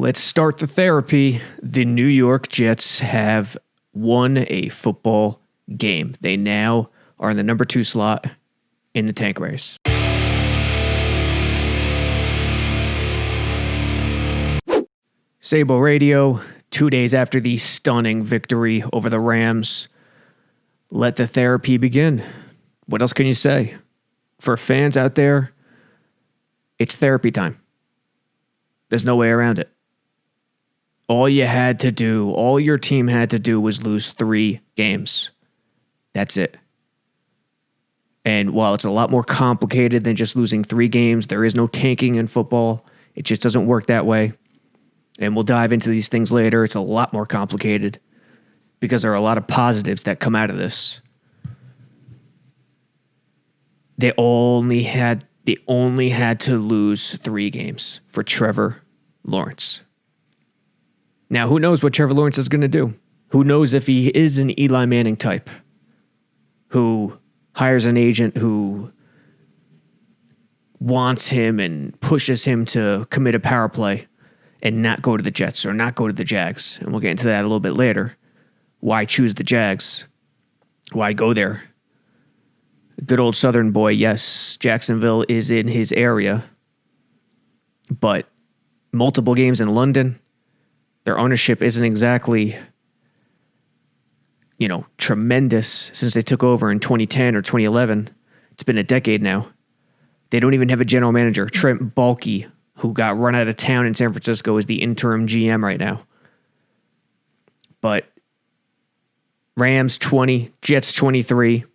Let's start the therapy. The New York Jets have won a football game. They now are in the number 2 slot in the tank race. Sabo Radio, 2 days after the stunning victory over the Rams. Let the therapy begin. What else can you say? For fans out there, it's therapy time. There's no way around it. All you had to do, all your team had to do was lose 3 games. That's it. And while it's a lot more complicated than just losing 3 games, there is no tanking in football. It just doesn't work that way. And we'll dive into these things later. It's a lot more complicated because there are a lot of positives that come out of this. They only had to lose 3 games for Trevor Lawrence. Now, who knows what Trevor Lawrence is going to do? Who knows if he is an Eli Manning type who hires an agent who wants him and pushes him to commit a power play and not go to the Jets or not go to the Jags. And we'll get into that a little bit later. Why choose the Jags? Why go there? Good old Southern boy, yes, Jacksonville is in his area, but multiple games in London, their ownership isn't exactly, tremendous since they took over in 2010 or 2011. It's been a decade now. They don't even have a general manager. Trent Baalke, who got run out of town in San Francisco, is the interim GM right now. But Rams 20, Jets 23.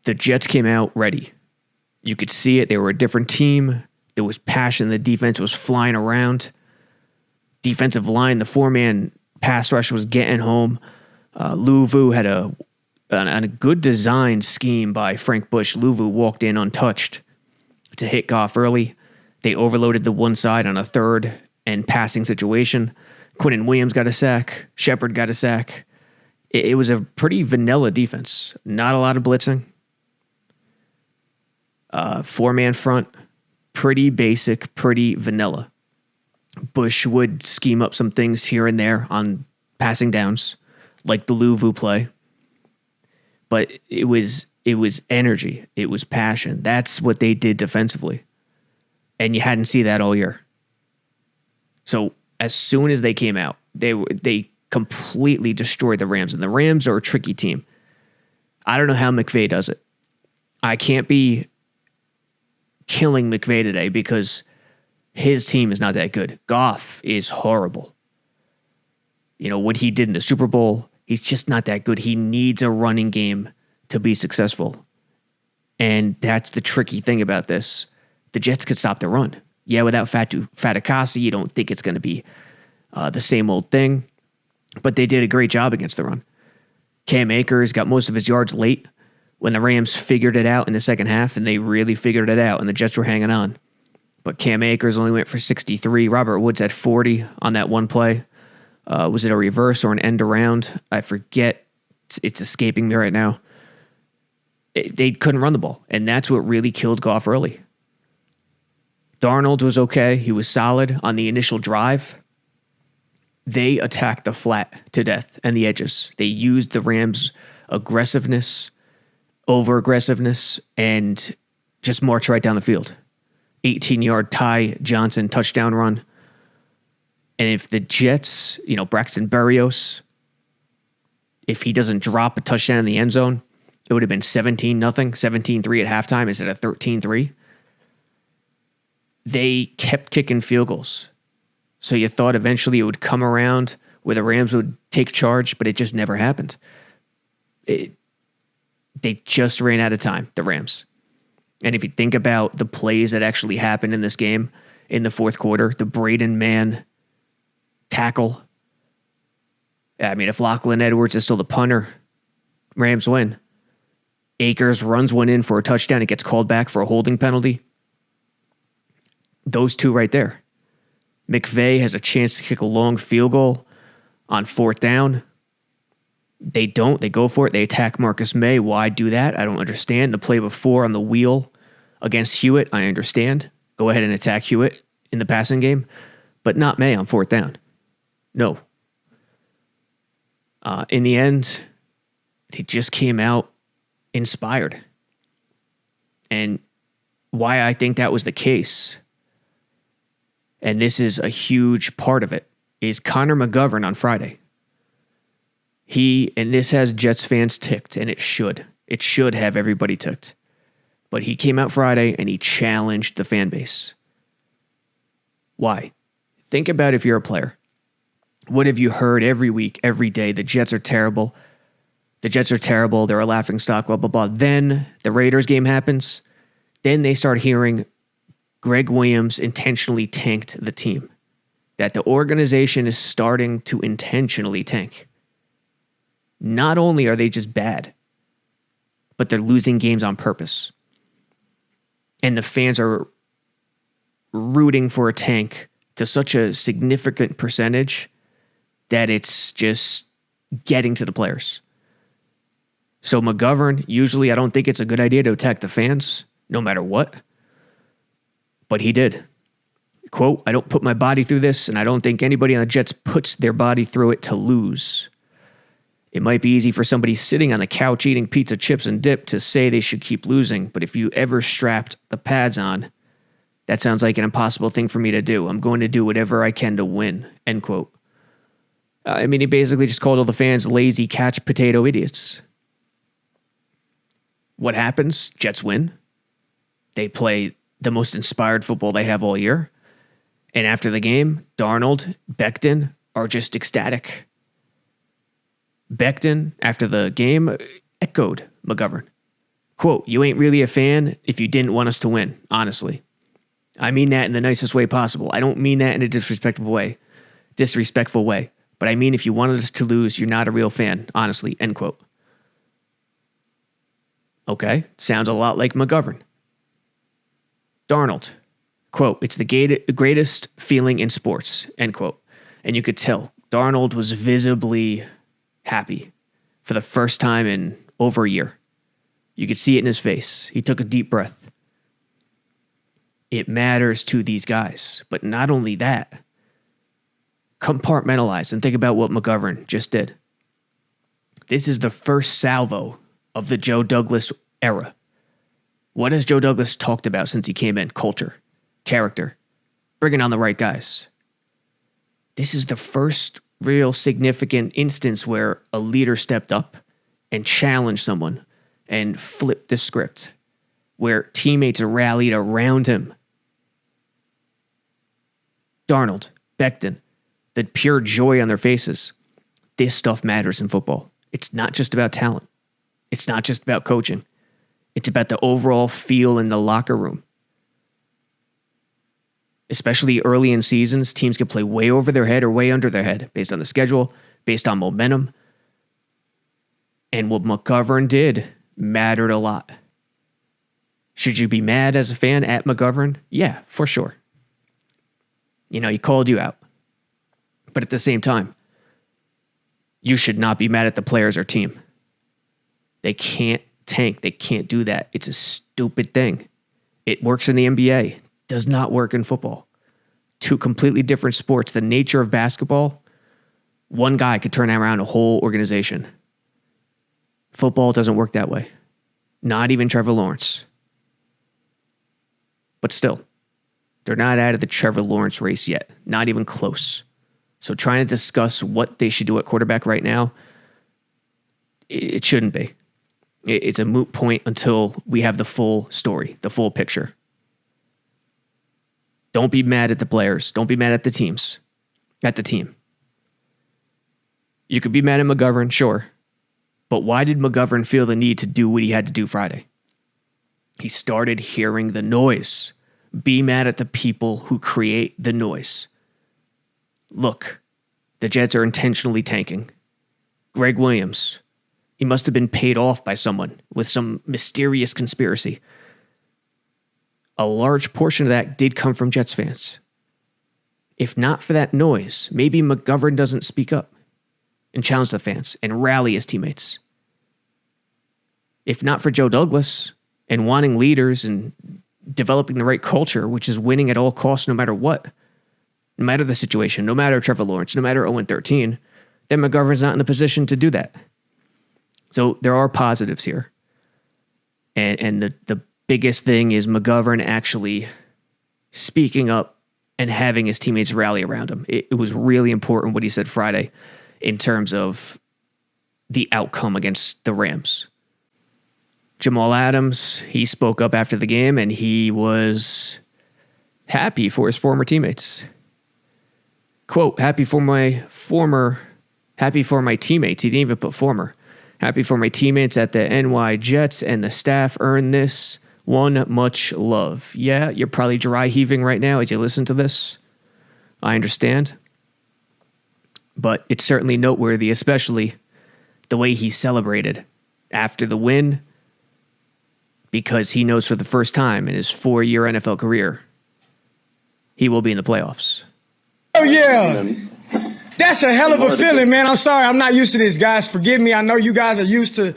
The Jets came out ready. You could see it. They were a different team. There was passion. The defense was flying around. Defensive line, the 4-man pass rush was getting home. Louvu had a good design scheme by Frank Bush. Louvu walked in untouched to hit Goff early. They overloaded the one side on a third and passing situation. Quinnen Williams got a sack. Shepard got a sack. It was a pretty vanilla defense. Not a lot of blitzing. 4-man front. Pretty basic, pretty vanilla. Bush would scheme up some things here and there on passing downs, like the Louvu play. But it was energy. It was passion. That's what they did defensively. And you hadn't seen that all year. So as soon as they came out, they completely destroyed the Rams. And the Rams are a tricky team. I don't know how McVay does it. I can't be killing McVay today because his team is not that good. Goff is horrible. What he did in the Super Bowl, he's just not that good. He needs a running game to be successful. And that's the tricky thing about this. The Jets could stop the run. Yeah, without Fatukasi, you don't think it's going to be the same old thing. But they did a great job against the run. Cam Akers got most of his yards late when the Rams figured it out in the second half, and they really figured it out, and the Jets were hanging on. But Cam Akers only went for 63. Robert Woods had 40 on that one play. Was it a reverse or an end around? I forget. It's escaping me right now. They couldn't run the ball, and that's what really killed Goff early. Darnold was okay. He was solid on the initial drive. They attacked the flat to death and the edges. They used the Rams' aggressiveness, over-aggressiveness, and just marched right down the field. 18-yard Ty Johnson touchdown run. And if the Jets, Braxton Berrios, if he doesn't drop a touchdown in the end zone, it would have been 17-0, 17-3 at halftime instead of 13-3. They kept kicking field goals. So you thought eventually it would come around where the Rams would take charge, but it just never happened. They just ran out of time, the Rams. And if you think about the plays that actually happened in this game in the fourth quarter, the Braden Mann tackle. If Lachlan Edwards is still the punter, Rams win. Akers runs one in for a touchdown. It gets called back for a holding penalty. Those two right there. McVay has a chance to kick a long field goal on 4th down. They don't. They go for it. They attack Marcus May. Why do that? I don't understand. The play before on the wheel against Hewitt, I understand. Go ahead and attack Hewitt. in the passing game, but not May on fourth down. No. In the end, they just came out inspired. And why I think that was the case, and this is a huge part of it, is Connor McGovern on Friday. And this has Jets fans ticked, and it should. It should have everybody ticked. But he came out Friday and he challenged the fan base. Why? Think about if you're a player. What have you heard every week, every day? The Jets are terrible. The Jets are terrible. They're a laughingstock, blah, blah, blah. Then the Raiders game happens. Then they start hearing Greg Williams intentionally tanked the team. That the organization is starting to intentionally tank. Not only are they just bad, but they're losing games on purpose. And the fans are rooting for a tank to such a significant percentage that it's just getting to the players. So McGovern, usually I don't think it's a good idea to attack the fans, no matter what. But he did. Quote, "I don't put my body through this, and I don't think anybody on the Jets puts their body through it to lose. It might be easy for somebody sitting on the couch eating pizza chips and dip to say they should keep losing, but if you ever strapped the pads on, that sounds like an impossible thing for me to do. I'm going to do whatever I can to win," end quote. He basically just called all the fans lazy couch potato idiots. What happens? Jets win. They play the most inspired football they have all year. And after the game, Darnold, Becton are just ecstatic. Becton, after the game, echoed McGovern. Quote, "You ain't really a fan if you didn't want us to win, honestly. I mean that in the nicest way possible. I don't mean that in a disrespectful way. But I mean if you wanted us to lose, you're not a real fan, honestly," end quote. Okay, sounds a lot like McGovern. Darnold, quote, "It's the greatest feeling in sports," end quote. And you could tell Darnold was visibly happy for the first time in over a year. You could see it in his face. He took a deep breath. It matters to these guys. But not only that, compartmentalize and think about what McGovern just did. This is the first salvo of the Joe Douglas era. What has Joe Douglas talked about since he came in? Culture, character, bringing on the right guys. This is the first real significant instance where a leader stepped up and challenged someone and flipped the script, where teammates rallied around him. Darnold, Becton, the pure joy on their faces. This stuff matters in football. It's not just about talent. It's not just about coaching. It's about the overall feel in the locker room. Especially early in seasons, teams can play way over their head or way under their head based on the schedule, based on momentum. And what McGovern did mattered a lot. Should you be mad as a fan at McGovern? Yeah, for sure. He called you out. But at the same time, you should not be mad at the players or team. They can't tank. They can't do that. It's a stupid thing. It works in the NBA. Does not work in football. Two completely different sports. The nature of basketball, one guy could turn around a whole organization. Football doesn't work that way. Not even Trevor Lawrence. But still, they're not out of the Trevor Lawrence race yet. Not even close. So trying to discuss what they should do at quarterback right now, it shouldn't be. It's a moot point until we have the full story, the full picture. Don't be mad at the players. Don't be mad at the teams. At the team. You could be mad at McGovern, sure. But why did McGovern feel the need to do what he had to do Friday? He started hearing the noise. Be mad at the people who create the noise. Look, the Jets are intentionally tanking. Greg Williams, he must have been paid off by someone with some mysterious conspiracy. A large portion of that did come from Jets fans. If not for that noise, maybe McGovern doesn't speak up and challenge the fans and rally his teammates. If not for Joe Douglas and wanting leaders and developing the right culture, which is winning at all costs, no matter what, no matter the situation, no matter Trevor Lawrence, no matter 0-13, then McGovern's not in the position to do that. So there are positives here. And the biggest thing is McGovern actually speaking up and having his teammates rally around him. It was really important what he said Friday in terms of the outcome against the Rams. Jamal Adams, he spoke up after the game and he was happy for his former teammates. Quote, happy for my teammates. He didn't even put former. Happy for my teammates at the NY Jets and the staff earned this. One, much love. Yeah, you're probably dry heaving right now as you listen to this. I understand. But it's certainly noteworthy, especially the way he celebrated after the win, because he knows for the first time in his 4-year NFL career, he will be in the playoffs. Oh, yeah. That's a hell of a feeling, man. I'm sorry. I'm not used to this, guys. Forgive me. I know you guys are used to,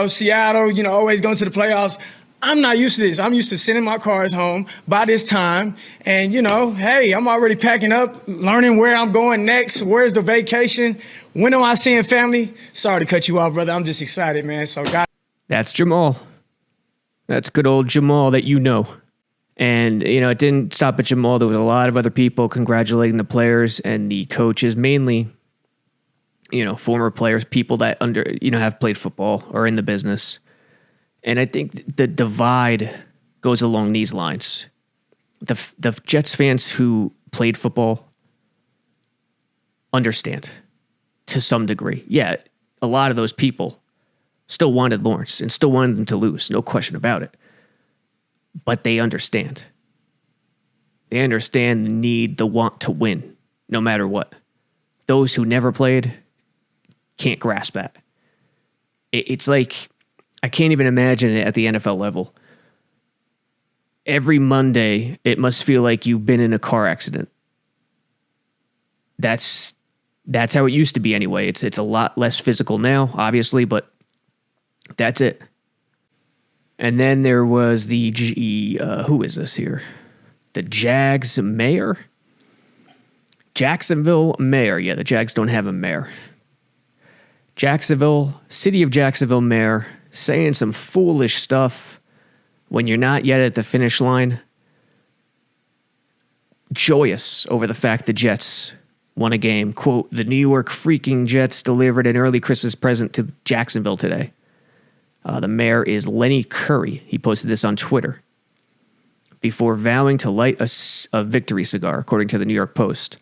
Seattle, always going to the playoffs. I'm not used to this. I'm used to sending my cars home by this time. And, hey, I'm already packing up, learning where I'm going next. Where's the vacation? When am I seeing family? Sorry to cut you off, brother. I'm just excited, man. So, God. That's Jamal. That's good old Jamal that you know. And, it didn't stop at Jamal. There was a lot of other people congratulating the players and the coaches, mainly, former players, people that have played football or in the business. And I think the divide goes along these lines. The Jets fans who played football understand to some degree. Yeah, a lot of those people still wanted Lawrence and still wanted them to lose, no question about it. But they understand. They understand the need, the want to win, no matter what. Those who never played can't grasp that. It's like, I can't even imagine it at the NFL level. Every Monday, it must feel like you've been in a car accident. That's how it used to be anyway. It's a lot less physical now, obviously, but that's it. And then there was the who is this here? The Jags mayor? Jacksonville mayor. Yeah, the Jags don't have a mayor. City of Jacksonville mayor saying some foolish stuff when you're not yet at the finish line. Joyous over the fact the Jets won a game. Quote, the New York freaking Jets delivered an early Christmas present to Jacksonville today. The mayor is Lenny Curry. He posted this on Twitter before vowing to light a victory cigar, according to the New York Post.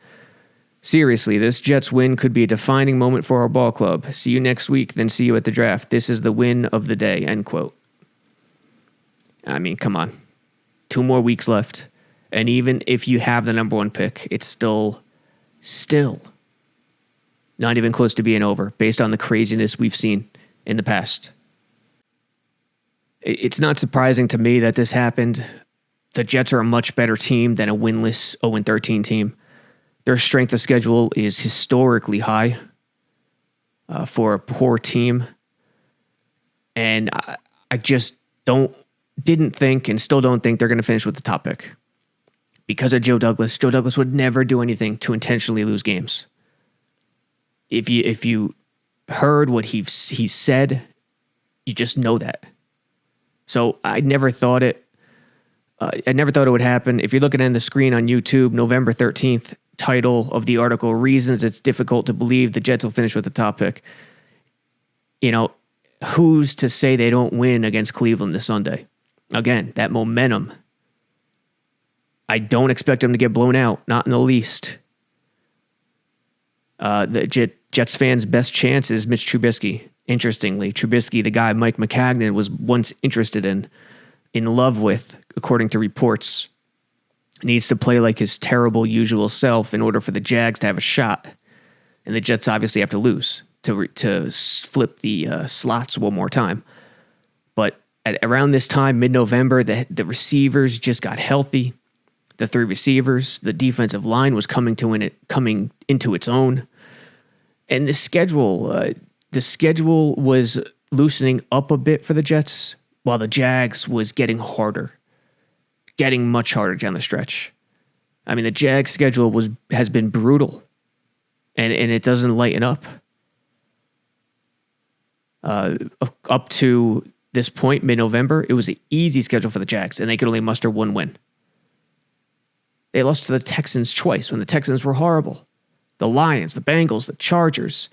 Seriously, this Jets win could be a defining moment for our ball club. See you next week, then see you at the draft. This is the win of the day, end quote. I mean, come on. 2 more weeks left. And even if you have the number 1 pick, it's still not even close to being over based on the craziness we've seen in the past. It's not surprising to me that this happened. The Jets are a much better team than a winless 0-13 team. Their strength of schedule is historically high for a poor team. And I just didn't think and still don't think they're going to finish with the top pick. Because of Joe Douglas. Joe Douglas would never do anything to intentionally lose games. If you heard what he said, you just know that. So I never thought it would happen. If you're looking at the screen on YouTube, November 13th, title of the article, Reasons It's Difficult to Believe the Jets Will Finish with the Top Pick. Who's to say they don't win against Cleveland this Sunday? Again, that momentum. I don't expect them to get blown out, not in the least. The Jets fans' best chance is Mitch Trubisky. Interestingly, Trubisky, the guy Mike McCagnon was once interested in love with, according to reports, needs to play like his terrible usual self in order for the Jags to have a shot. And the Jets obviously have to lose to flip the slots one more time. But around this time, mid-November, the receivers just got healthy. The 3 receivers, the defensive line was coming into its own. And the schedule was loosening up a bit for the Jets, while the Jags was getting harder. getting much harder down the stretch. I mean, the Jags schedule has been brutal, and it doesn't lighten up. Up to this point, mid-November, it was an easy schedule for the Jags, and they could only muster one win. They lost to the Texans twice when the Texans were horrible. The Lions, the Bengals, the Chargers.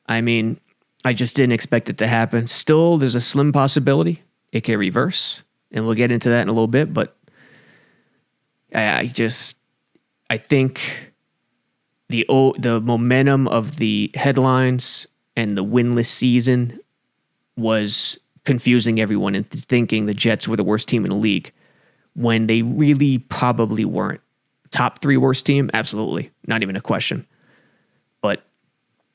I mean, I just didn't expect it to happen. Still, there's a slim possibility it can reverse, and we'll get into that in a little bit, but I think the momentum of the headlines and the winless season was confusing everyone into thinking the Jets were the worst team in the league when they really probably weren't. Top 3 worst team? Absolutely. Not even a question. But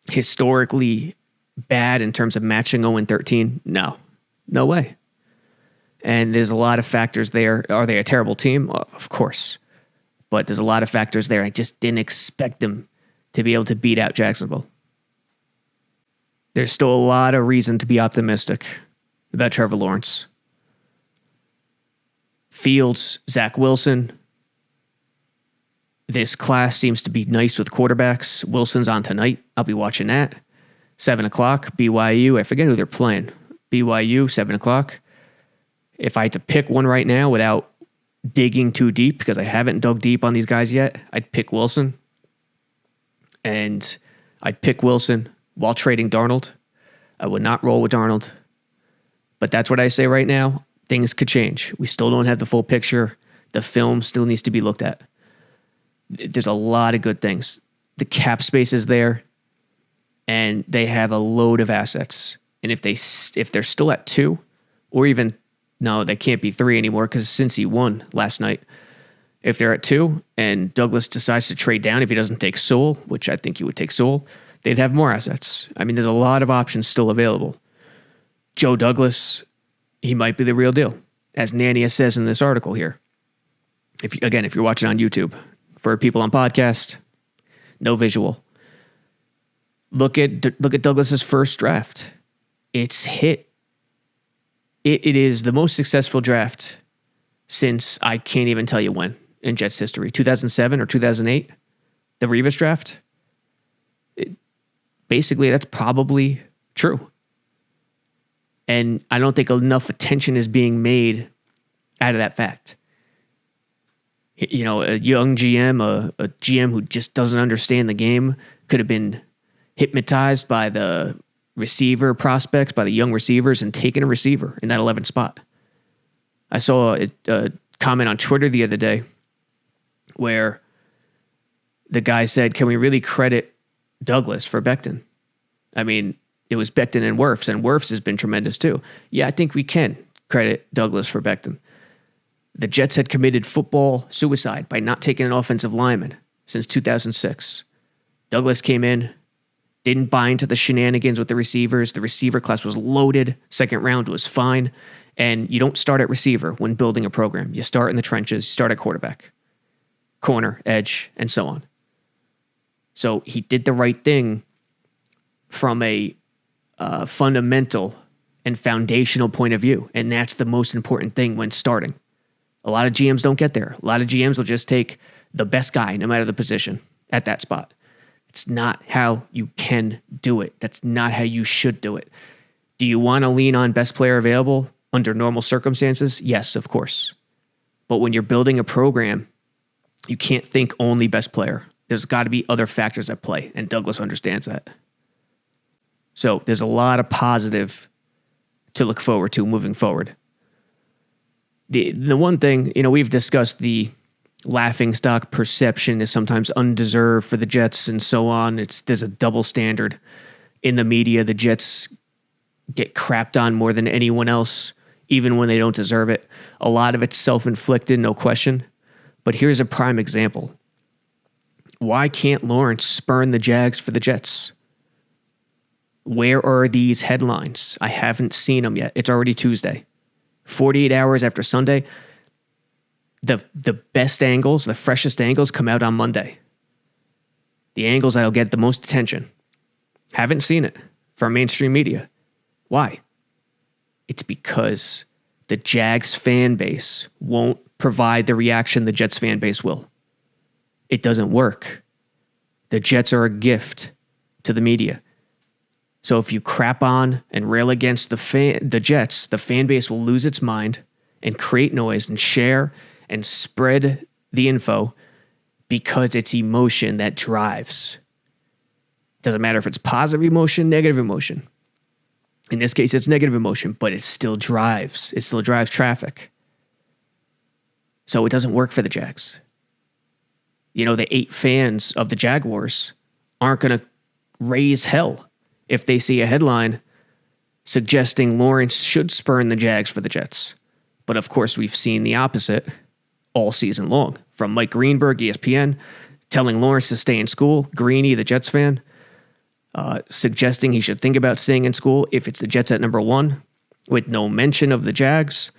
historically bad in terms of matching 0-13? No. No way. And there's a lot of factors there. Are they a terrible team? Of course. But there's a lot of factors there. I just didn't expect them to be able to beat out Jacksonville. There's still a lot of reason to be optimistic about Trevor Lawrence. Fields, Zach Wilson. This class seems to be nice with quarterbacks. Wilson's on tonight. I'll be watching that. 7 o'clock, BYU. I forget who they're playing. BYU, 7 o'clock. If I had to pick one right now without digging too deep, because I haven't dug deep on these guys yet, I'd pick Wilson. And I'd pick Wilson while trading Darnold. I would not roll with Darnold. But that's what I say right now. Things could change. We still don't have the full picture. The film still needs to be looked at. There's a lot of good things. The cap space is there, and they have a load of assets. And if they're still at 2, or even, no, they can't be 3 anymore because Cincy won last night. If they're at 2 and Douglas decides to trade down, if he doesn't take Sewell, which I think he would take Sewell, they'd have more assets. I mean, there's a lot of options still available. Joe Douglas, he might be the real deal, as Nania says in this article here. If you're watching on YouTube. For people on podcast, no visual. Look at Douglas's first draft. It's hit. It is the most successful draft since I can't even tell you when in Jets history. 2007 or 2008, the Revis draft. Basically, that's probably true. And I don't think enough attention is being made out of that fact. You know, a young GM, a GM who just doesn't understand the game, could have been hypnotized by the receiver prospects, by the young receivers, and taken a receiver in that 11th spot. I saw a comment on Twitter the other day where the guy said, can we really credit Douglas for Becton? I mean, it was Becton and Wirfs has been tremendous too. Yeah, I think we can credit Douglas for Becton. The Jets had committed football suicide by not taking an offensive lineman since 2006. Douglas came in, didn't buy into the shenanigans with the receivers. The receiver class was loaded. Second round was fine. And you don't start at receiver when building a program. You start in the trenches, you start at quarterback, corner, edge, and so on. So he did the right thing from a fundamental and foundational point of view. And that's the most important thing when starting. A lot of GMs don't get there. A lot of GMs will just take the best guy, no matter the position, at that spot. It's not how you can do it. That's not how you should do it. Do you want to lean on best player available under normal circumstances? Yes, of course. But when you're building a program, you can't think only best player. There's got to be other factors at play, and Douglas understands that. So there's a lot of positive to look forward to moving forward. The one thing, we've discussed the laughingstock perception is sometimes undeserved for the Jets and so on. There's a double standard in the media. The Jets get crapped on more than anyone else, even when they don't deserve it. A lot of it's self-inflicted, no question. But here's a prime example. Why can't Lawrence spurn the Jags for the Jets? Where are these headlines? I haven't seen them yet. It's already Tuesday. 48 hours after Sunday, the best angles, the freshest angles come out on Monday. The angles that'll get the most attention. Haven't seen it from mainstream media. Why? It's because the Jags fan base won't provide the reaction the Jets fan base will. It doesn't work. The Jets are a gift to the media. So if you crap on and rail against the Jets, the fan base will lose its mind and create noise and share and spread the info because it's emotion that drives. Doesn't matter if it's positive emotion, negative emotion. In this case, it's negative emotion, but it still drives. It still drives traffic. So it doesn't work for the Jags. You know, the 8 fans of the Jaguars aren't going to raise hell if they see a headline suggesting Lawrence should spurn the Jags for the Jets. But of course, we've seen the opposite all season long. From Mike Greenberg, ESPN, telling Lawrence to stay in school. Greeny, the Jets fan, suggesting he should think about staying in school if it's the Jets at number 1, with no mention of the Jags.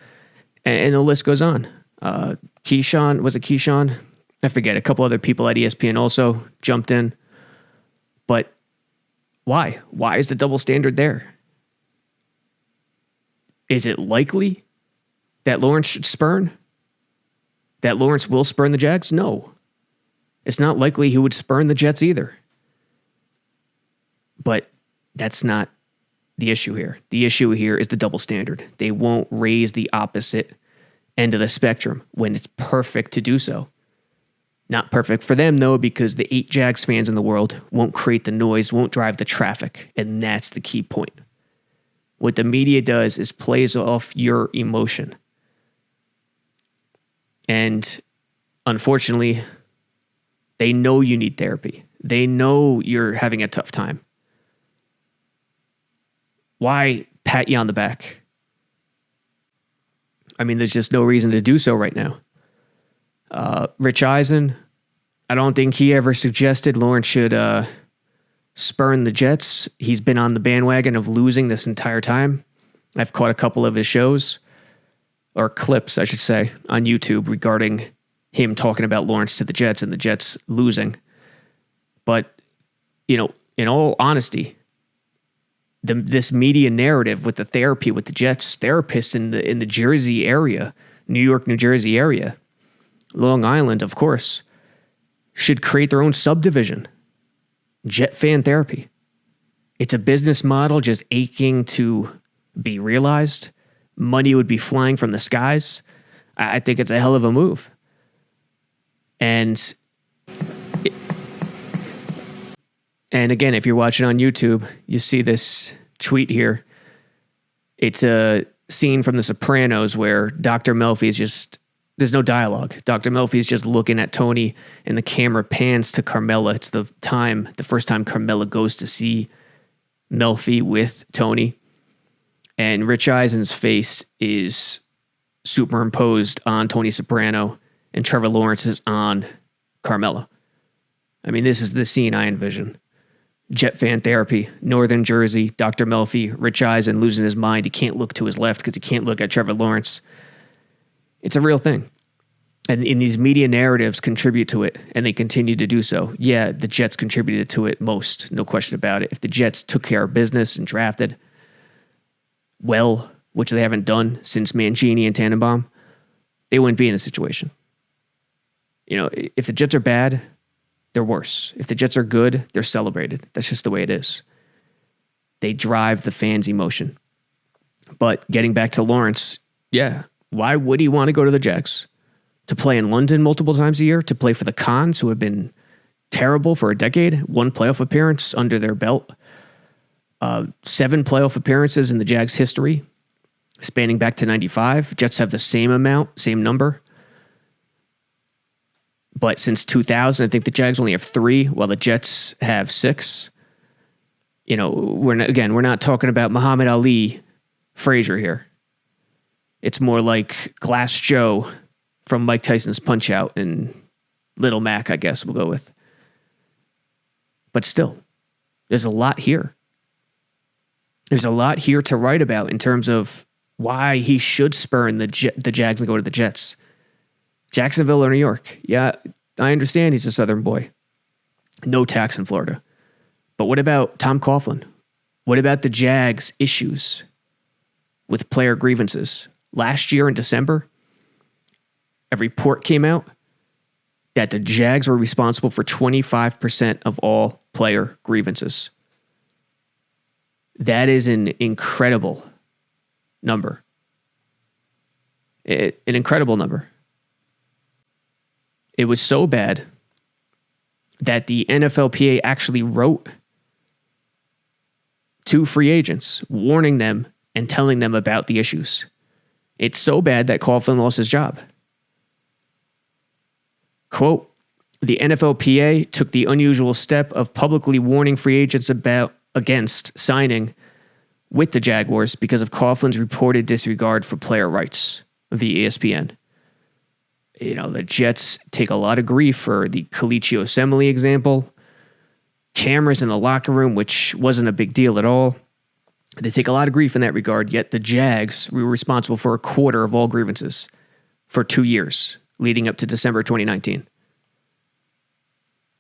And the list goes on. Keyshawn? I forget. A couple other people at ESPN also jumped in. But why? Why is the double standard there? Is it likely that Lawrence should spurn? That Lawrence will spurn the Jags? No. It's not likely he would spurn the Jets either. But that's not the issue here. The issue here is the double standard. They won't raise the opposite end of the spectrum when it's perfect to do so. Not perfect for them, though, because the 8 Jags fans in the world won't create the noise, won't drive the traffic, and that's the key point. What the media does is plays off your emotion. And unfortunately, they know you need therapy. They know you're having a tough time. Why pat you on the back? I mean, there's just no reason to do so right now. Rich Eisen, I don't think he ever suggested Lawrence should spurn the Jets. He's been on the bandwagon of losing this entire time. I've caught a couple of his shows, or clips, I should say, on YouTube regarding him talking about Lawrence to the Jets and the Jets losing. But, you know, in all honesty, this media narrative with the therapy with the Jets therapists in the Jersey area, New York, New Jersey area, Long Island, of course, should create their own subdivision. Jet fan therapy. It's a business model just aching to be realized. Money would be flying from the skies. I think it's a hell of a move. And again, if you're watching on YouTube, you see this tweet here. It's a scene from The Sopranos where Dr. Melfi is just, there's no dialogue. Dr. Melfi is just looking at Tony and the camera pans to Carmela. It's the first time Carmela goes to see Melfi with Tony. And Rich Eisen's face is superimposed on Tony Soprano and Trevor Lawrence is on Carmela. I mean, this is the scene I envision. Jet fan therapy, Northern Jersey, Dr. Melfi, Rich Eisen losing his mind. He can't look to his left because he can't look at Trevor Lawrence. It's a real thing. And these media narratives contribute to it, and they continue to do so. Yeah, the Jets contributed to it most, no question about it. If the Jets took care of business and drafted well, which they haven't done since Mangini and Tannenbaum, they wouldn't be in this situation. You know, if the Jets are bad, they're worse. If the Jets are good, they're celebrated. That's just the way it is. They drive the fans' emotion. But getting back to Lawrence, yeah, why would he want to go to the Jags? To play in London multiple times a year? To play for the Cons, who have been terrible for a decade? 1 playoff appearance under their belt. 7 playoff appearances in the Jags' history, spanning back to 95. Jets have the same number. But since 2000, I think the Jags only have 3, while the Jets have 6. You know, we're not talking about Muhammad Ali, Frazier here. It's more like Glass Joe from Mike Tyson's Punch-Out and Little Mac, I guess we'll go with. But still, there's a lot here. There's a lot here to write about in terms of why he should spurn the Jags and go to the Jets. Jacksonville or New York. Yeah, I understand he's a Southern boy. No tax in Florida. But what about Tom Coughlin? What about the Jags' issues with player grievances? Last year in December, a report came out that the Jags were responsible for 25% of all player grievances. That is an incredible number. An incredible number. It was so bad that the NFLPA actually wrote to free agents, warning them and telling them about the issues. It's so bad that Coughlin lost his job. Quote, the NFLPA took the unusual step of publicly warning free agents against signing with the Jaguars because of Coughlin's reported disregard for player rights via ESPN. You know, the Jets take a lot of grief for the Colicchio Assembly example. Cameras in the locker room, which wasn't a big deal at all. They take a lot of grief in that regard, yet the Jags were responsible for a quarter of all grievances for 2 years, leading up to December 2019.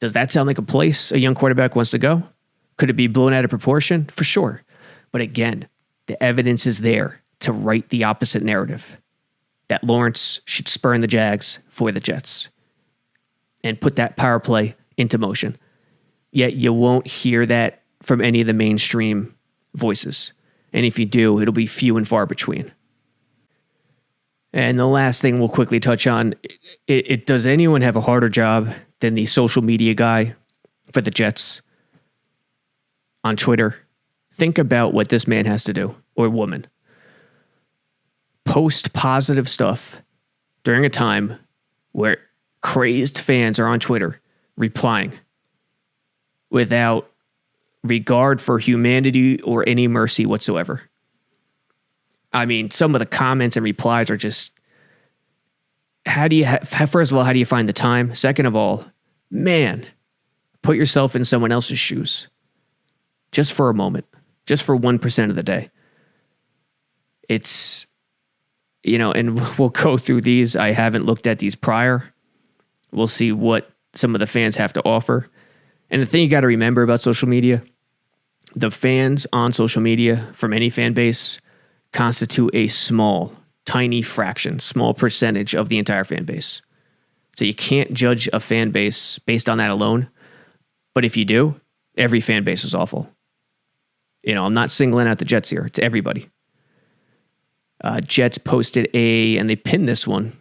Does that sound like a place a young quarterback wants to go? Could it be blown out of proportion? For sure. But again, the evidence is there to write the opposite narrative, that Lawrence should spurn the Jags for the Jets and put that power play into motion. Yet you won't hear that from any of the mainstream voices. And if you do, it'll be few and far between. And the last thing we'll quickly touch on, does anyone have a harder job than the social media guy for the Jets on Twitter? Think about what this man has to do, or woman. Post positive stuff during a time where crazed fans are on Twitter replying without regard for humanity or any mercy whatsoever. I mean, some of the comments and replies are just, first of all, how do you find the time? Second of all, man, put yourself in someone else's shoes. Just for a moment. Just for 1% of the day. It's, and we'll go through these. I haven't looked at these prior. We'll see what some of the fans have to offer. And the thing you got to remember about social media, the fans on social media from any fan base constitute a small, tiny fraction, small percentage of the entire fan base. So you can't judge a fan base based on that alone. But if you do, every fan base is awful. I'm not singling out the Jets here. It's everybody. Jets posted and they pinned this one.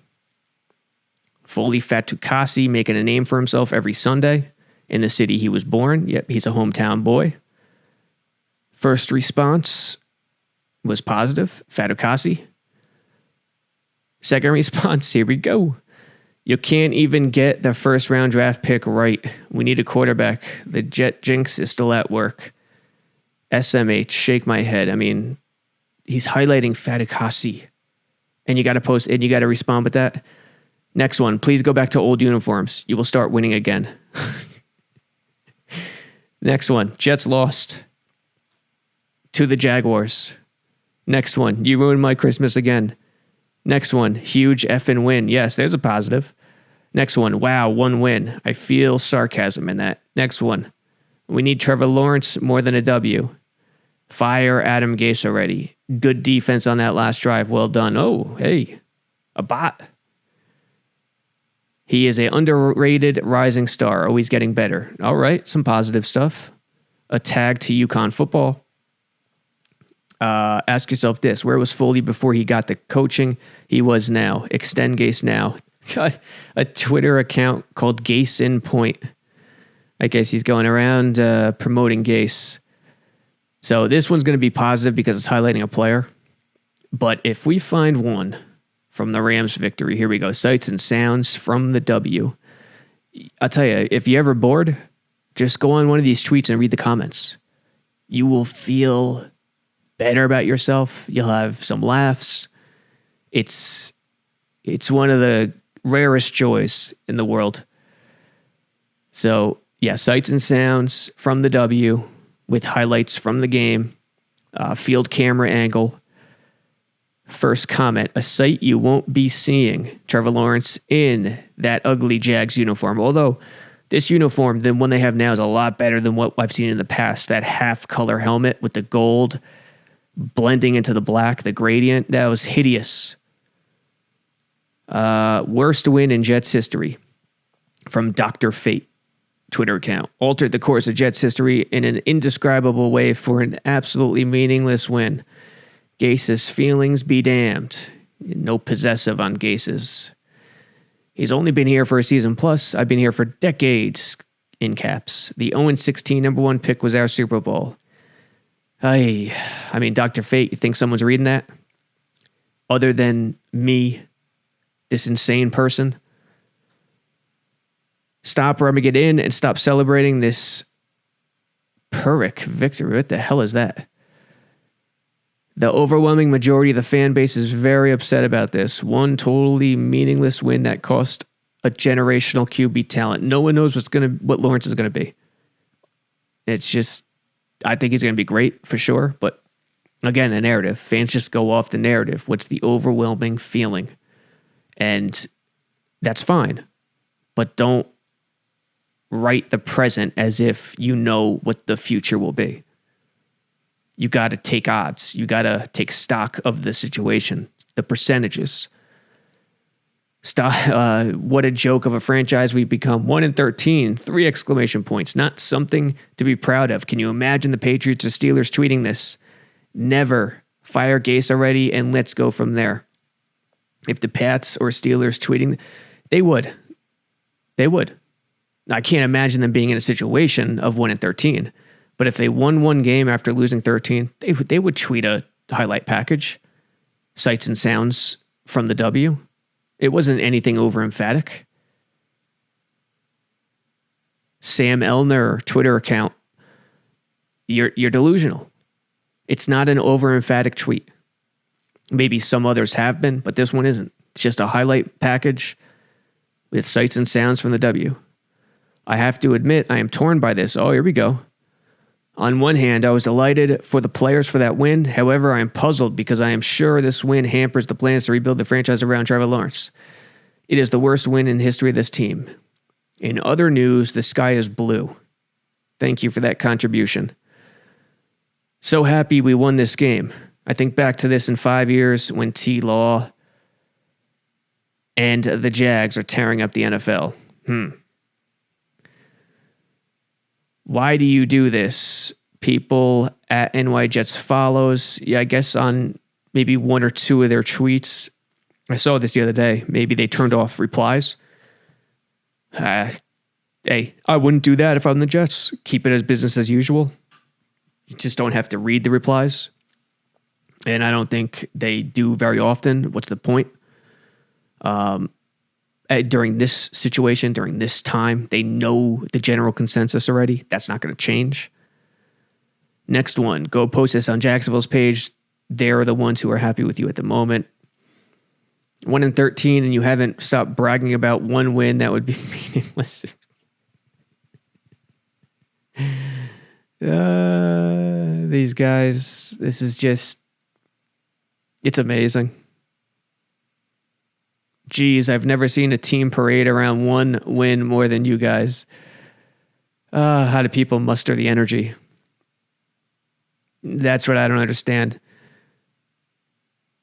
Foley Fatukasi making a name for himself every Sunday in the city he was born. Yep, he's a hometown boy. First response was positive. Fatukasi. Second response, here we go. You can't even get the first round draft pick right. We need a quarterback. The Jet jinx is still at work. SMH, shake my head. I mean, he's highlighting Fatukasi. And you got to post, and you got to respond with that. Next one, please go back to old uniforms. You will start winning again. Next one, Jets lost to the Jaguars. Next one, you ruined my Christmas again. Next one, huge effing win. Yes, there's a positive. Next one, wow, one win. I feel sarcasm in that. Next one, we need Trevor Lawrence more than a W. Fire Adam Gase already. Good defense on that last drive. Well done. Oh, hey, a bot. He is an underrated rising star, always getting better. All right, some positive stuff. A tag to UConn football. Ask yourself this. Where was Foley before he got the coaching he was now? Extend Gase now. Got a Twitter account called Gase in Point. I guess he's going around promoting Gase. So this one's going to be positive because it's highlighting a player. But if we find one from the Rams victory, here we go. Sights and sounds from the W. I'll tell you, if you're ever bored, just go on one of these tweets and read the comments. You will feel better about yourself. You'll have some laughs. It's one of the rarest joys in the world. So, yeah, sights and sounds from the W with highlights from the game, field camera angle. First comment, a sight you won't be seeing Trevor Lawrence in that ugly Jags uniform. Although this uniform, the one they have now, is a lot better than what I've seen in the past. That half-color helmet with the gold blending into the black, the gradient, that was hideous. Worst win in Jets history from Dr. Fate Twitter account. Altered the course of Jets history in an indescribable way for an absolutely meaningless win. Gase's feelings be damned. No possessive on Gase's. He's only been here for a season plus. I've been here for decades, in caps. The 0-16 number one pick was our Super Bowl. I mean, Dr. Fate, you think someone's reading that? Other than me, this insane person? Stop rubbing it in and stop celebrating this Pyrrhic victory. What the hell is that? The overwhelming majority of the fan base is very upset about this. One totally meaningless win that cost a generational QB talent. No one knows what Lawrence is going to be. It's just, I think he's going to be great for sure. But again, the narrative. Fans just go off the narrative. What's the overwhelming feeling? And that's fine. But don't write the present as if you know what the future will be. You got to take odds. You got to take stock of the situation, the percentages. What a joke of a franchise we've become. 1-13, 3 exclamation points. Not something to be proud of. Can you imagine the Patriots or Steelers tweeting this? Never. Fire Gase already and let's go from there. If the Pats or Steelers tweeting, they would. They would. I can't imagine them being in a situation of 1-13. But if they won one game after losing 13, they would tweet a highlight package, sights and sounds from the W. It wasn't anything over emphatic. Sam Elner Twitter account, you're delusional. It's not an over emphatic tweet. Maybe some others have been, but this one isn't. It's just a highlight package with sights and sounds from the W. I have to admit, I am torn by this. Oh, here we go. On one hand, I was delighted for the players for that win. However, I am puzzled because I am sure this win hampers the plans to rebuild the franchise around Trevor Lawrence. It is the worst win in history of this team. In other news, the sky is blue. Thank you for that contribution. So happy we won this game. I think back to this in 5 years when T-Law and the Jags are tearing up the NFL. Why do you do this? People at NY Jets follows. Yeah, I guess on maybe one or two of their tweets. I saw this the other day. Maybe they turned off replies. Hey, I wouldn't do that if I'm the Jets. Keep it as business as usual. You just don't have to read the replies. And I don't think they do very often. What's the point? During this situation, during this time, they know the general consensus already. That's not going to change. Next one, go post this on Jacksonville's page. They're the ones who are happy with you at the moment. 1-13, and you haven't stopped bragging about one win. That would be meaningless. These guys, this is just, it's amazing. Geez, I've never seen a team parade around one win more than you guys. How do people muster the energy? That's what I don't understand.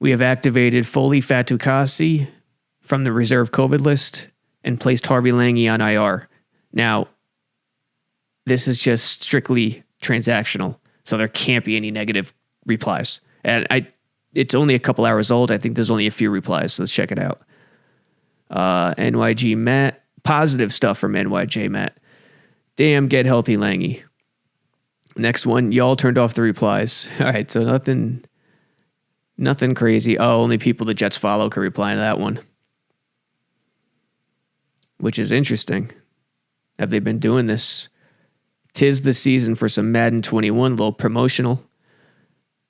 We have activated Foley Fatukasi from the reserve COVID list and placed Harvey Lange on IR. Now, this is just strictly transactional, so there can't be any negative replies. And it's only a couple hours old. I think there's only a few replies, so let's check it out. NYG Matt, positive stuff from NYJ Matt. Damn, get healthy, Lange. Next one, y'all turned off the replies. All right, so nothing crazy. Oh, only people the Jets follow can reply to that one, which is interesting. Have they been doing this? 'Tis the season for some Madden 21, a little promotional.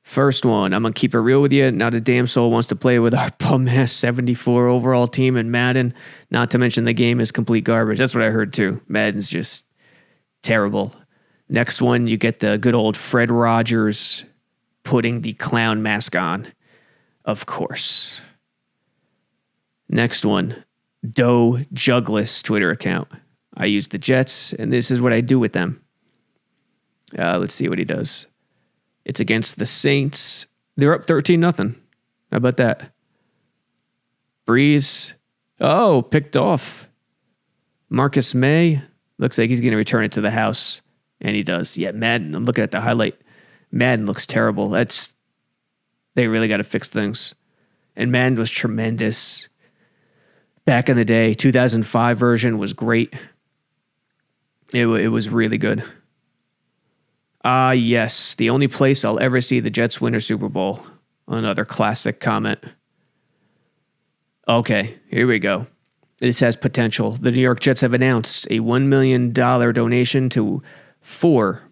First one, I'm going to keep it real with you. Not a damn soul wants to play with our bum-ass 74 overall team in Madden. Not to mention the game is complete garbage. That's what I heard too. Madden's just terrible. Next one, you get the good old Fred Rogers putting the clown mask on. Of course. Next one, Doe Jugless Twitter account. I use the Jets, and this is what I do with them. Let's see what he does. It's against the Saints. They're up 13-0. How about that? Breeze, Oh, picked off. Marcus May. Looks like he's going to return it to the house. And he does. Yeah, Madden. I'm looking at the highlight. Madden looks terrible. They really got to fix things. And Madden was tremendous back in the day. 2005 version was great. It was really good. Yes. The only place I'll ever see the Jets win a Super Bowl. Another classic comment. Okay, here we go. This has potential. The New York Jets have announced a $1 million donation to 4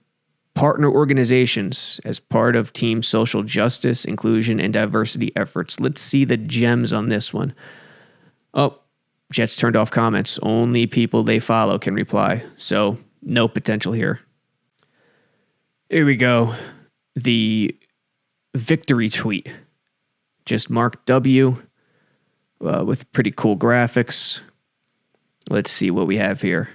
partner organizations as part of team social justice, inclusion, and diversity efforts. Let's see the gems on this one. Oh, Jets turned off comments. Only people they follow can reply. So no potential here. Here we go. The victory tweet. Just Mark W. With pretty cool graphics. Let's see what we have here.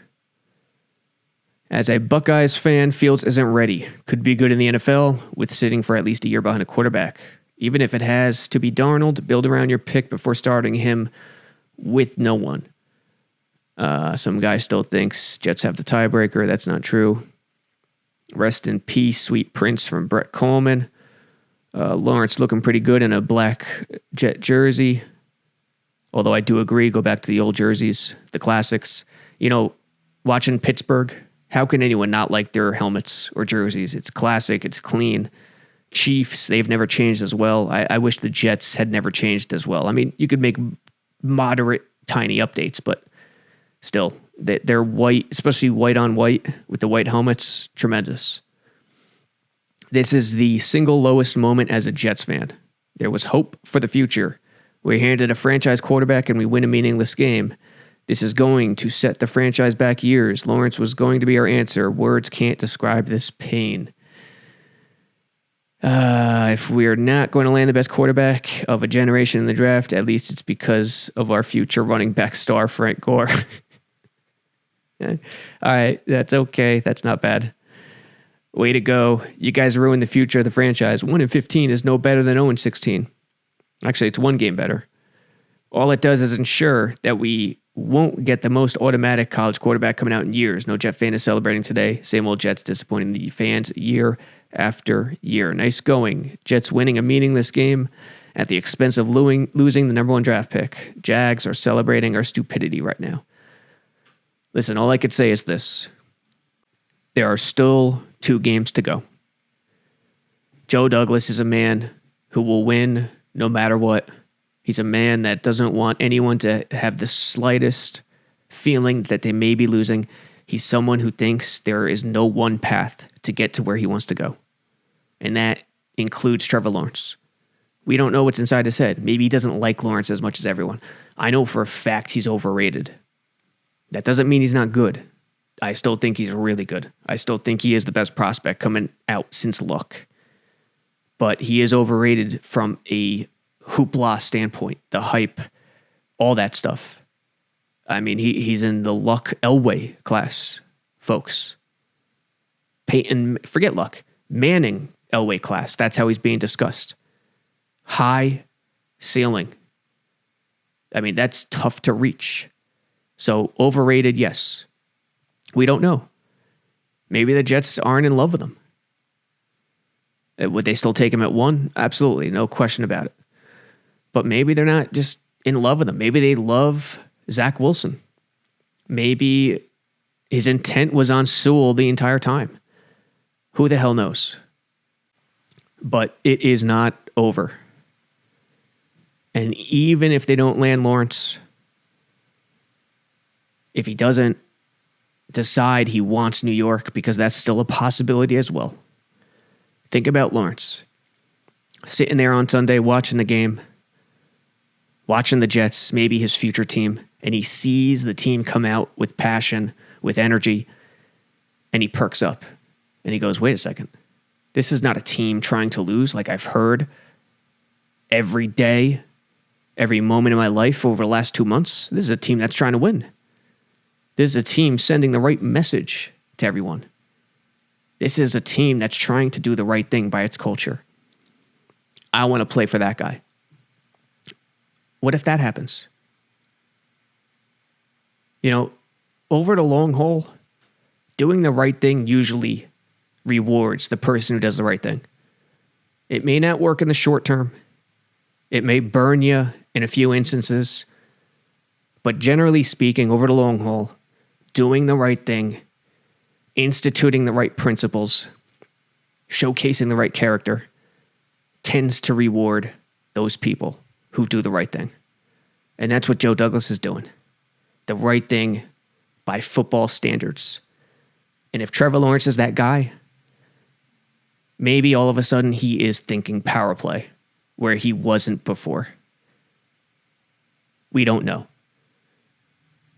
As a Buckeyes fan, Fields isn't ready. Could be good in the NFL with sitting for at least a year behind a quarterback. Even if it has to be Darnold, build around your pick before starting him with no one. Some guy still thinks Jets have the tiebreaker. That's not true. Rest in peace, sweet prince from Brett Coleman. Lawrence looking pretty good in a black Jet jersey. Although I do agree, go back to the old jerseys, the classics. You know, watching Pittsburgh, how can anyone not like their helmets or jerseys? It's classic, it's clean. Chiefs, they've never changed as well. I wish the Jets had never changed as well. I mean, you could make moderate, tiny updates, but still, they're white, especially white on white with the white helmets, tremendous. This is the single lowest moment as a Jets fan. There was hope for the future. We're handed a franchise quarterback and we win a meaningless game. This is going to set the franchise back years. Lawrence was going to be our answer. Words can't describe this pain. If we're not going to land the best quarterback of a generation in the draft, at least it's because of our future running back star, Frank Gore. All right, that's okay. That's not bad. Way to go. You guys ruined the future of the franchise. 1-15 is no better than 0-16. Actually, it's one game better. All it does is ensure that we won't get the most automatic college quarterback coming out in years. No Jet fan is celebrating today. Same old Jets disappointing the fans year after year. Nice going. Jets winning a meaningless game at the expense of losing the number 1 draft pick. Jags are celebrating our stupidity right now. Listen, all I could say is this. There are still 2 games to go. Joe Douglas is a man who will win no matter what. He's a man that doesn't want anyone to have the slightest feeling that they may be losing. He's someone who thinks there is no one path to get to where he wants to go. And that includes Trevor Lawrence. We don't know what's inside his head. Maybe he doesn't like Lawrence as much as everyone. I know for a fact he's overrated. That doesn't mean he's not good. I still think he's really good. I still think he is the best prospect coming out since Luck. But he is overrated from a hoopla standpoint, the hype, all that stuff. I mean, he's in the Luck Elway class, folks. Peyton, forget Luck, Manning Elway class. That's how he's being discussed. High ceiling. I mean, that's tough to reach. So overrated, yes. We don't know. Maybe the Jets aren't in love with him. Would they still take him at 1? Absolutely, no question about it. But maybe they're not just in love with him. Maybe they love Zach Wilson. Maybe his intent was on Sewell the entire time. Who the hell knows? But it is not over. And even if they don't land Lawrence, if he doesn't decide he wants New York, because that's still a possibility as well. Think about Lawrence. Sitting there on Sunday watching the game, watching the Jets, maybe his future team, and he sees the team come out with passion, with energy, and he perks up. And he goes, wait a second. This is not a team trying to lose like I've heard every day, every moment in my life over the last 2 months. This is a team that's trying to win. This is a team sending the right message to everyone. This is a team that's trying to do the right thing by its culture. I want to play for that guy. What if that happens? Over the long haul, doing the right thing usually rewards the person who does the right thing. It may not work in the short term. It may burn you in a few instances. But generally speaking, over the long haul, doing the right thing, instituting the right principles, showcasing the right character, tends to reward those people who do the right thing. And that's what Joe Douglas is doing. The right thing by football standards. And if Trevor Lawrence is that guy, maybe all of a sudden he is thinking power play where he wasn't before. We don't know.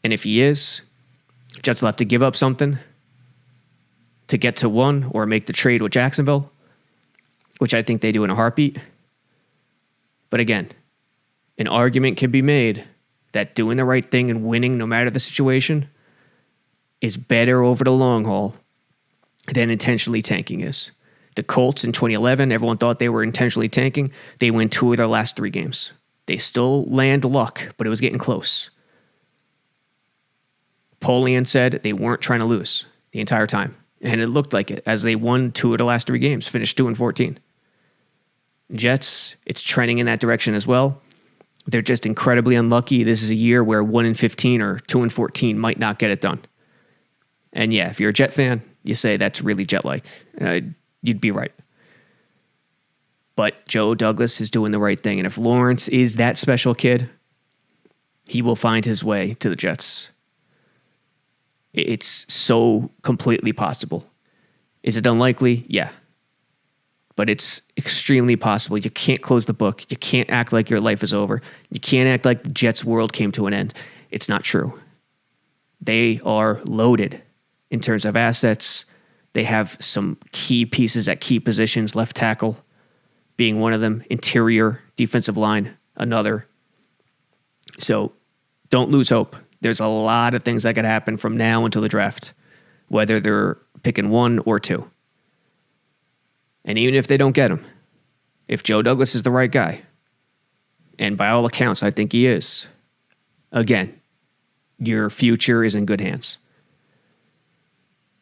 And if he is, Jets will have to give up something to get to one or make the trade with Jacksonville, which I think they do in a heartbeat. But again, an argument can be made that doing the right thing and winning no matter the situation is better over the long haul than intentionally tanking is. The Colts in 2011, everyone thought they were intentionally tanking. They win 2 of their last 3 games. They still land luck, but it was getting close. Polian said they weren't trying to lose the entire time. And it looked like it as they won 2 of the last 3 games, finished 2-14. Jets, it's trending in that direction as well. They're just incredibly unlucky. This is a year where 1-15 or 2-14 might not get it done. And yeah, if you're a Jet fan, you say that's really Jet-like. You'd be right. But Joe Douglas is doing the right thing. And if Lawrence is that special kid, he will find his way to the Jets. It's so completely possible. Is it unlikely? Yeah. But it's extremely possible. You can't close the book. You can't act like your life is over. You can't act like the Jets' world came to an end. It's not true. They are loaded in terms of assets. They have some key pieces at key positions, left tackle being one of them, interior defensive line, another. So don't lose hope. There's a lot of things that could happen from now until the draft, whether they're picking 1 or 2. And even if they don't get him, if Joe Douglas is the right guy, and by all accounts, I think he is, again, your future is in good hands.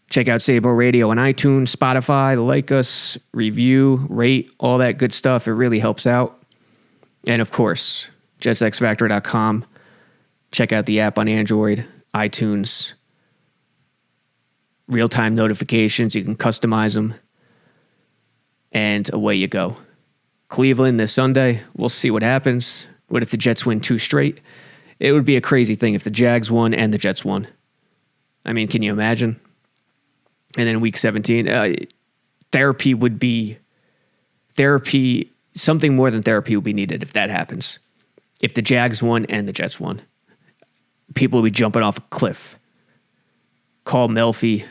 Check out Sabo Radio on iTunes, Spotify, like us, review, rate, all that good stuff. It really helps out. And of course, jetsxfactor.com. Check out the app on Android, iTunes, real-time notifications. You can customize them. And away you go. Cleveland this Sunday. We'll see what happens. What if the Jets win 2 straight? It would be a crazy thing if the Jags won and the Jets won. I mean, can you imagine? And then week 17, something more than therapy would be needed if that happens. If the Jags won and the Jets won. People will be jumping off a cliff. Call Melfi.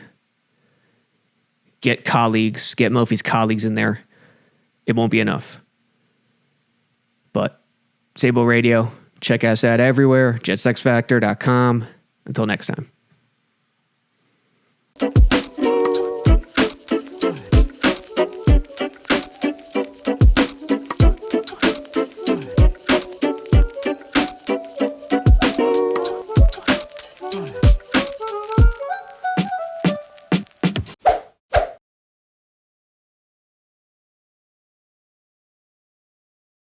Get Melfi's colleagues in there. It won't be enough. But Sabo Radio, check us out everywhere. jetsxfactor.com. Until next time.